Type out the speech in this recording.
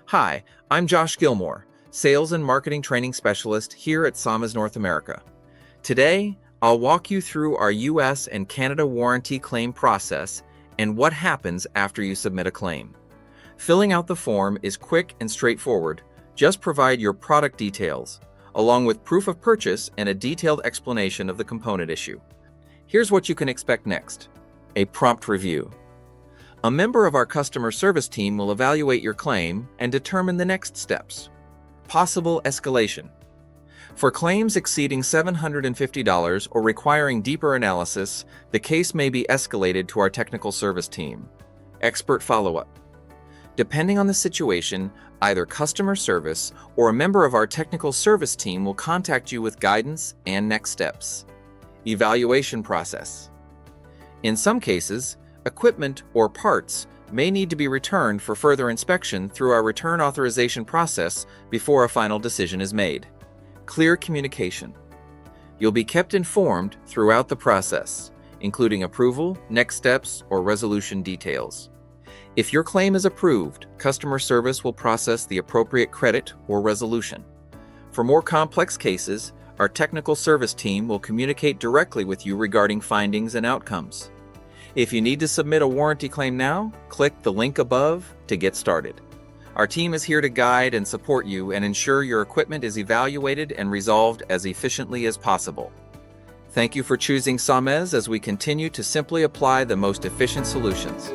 Hi, I'm Josh Gilmore, Sales and Marketing Training Specialist here at Samas North America. Today, I'll walk you through our US and Canada warranty claim process and what happens after you submit a claim. Filling out the form is quick and straightforward. Just provide your product details, along with proof of purchase and a detailed explanation of the component issue. Here's what you can expect next: a prompt review. A member of our customer service team will evaluate your claim and determine the next steps. Possible escalation. For claims exceeding $750 or requiring deeper analysis, the case may be escalated to our technical service team. Expert follow-up. Depending on the situation, either customer service or a member of our technical service team will contact you with guidance and next steps. Evaluation process. In some cases, equipment or parts may need to be returned for further inspection through our return authorization process before a final decision is made. Clear communication. You'll be kept informed throughout the process, including approval, next steps, or resolution details. If your claim is approved, customer service will process the appropriate credit or resolution. For more complex cases, our technical service team will communicate directly with you regarding findings and outcomes. If you need to submit a warranty claim now, click the link above to get started. Our team is here to guide and support you and ensure your equipment is evaluated and resolved as efficiently as possible. Thank you for choosing Sames as we continue to simply apply the most efficient solutions.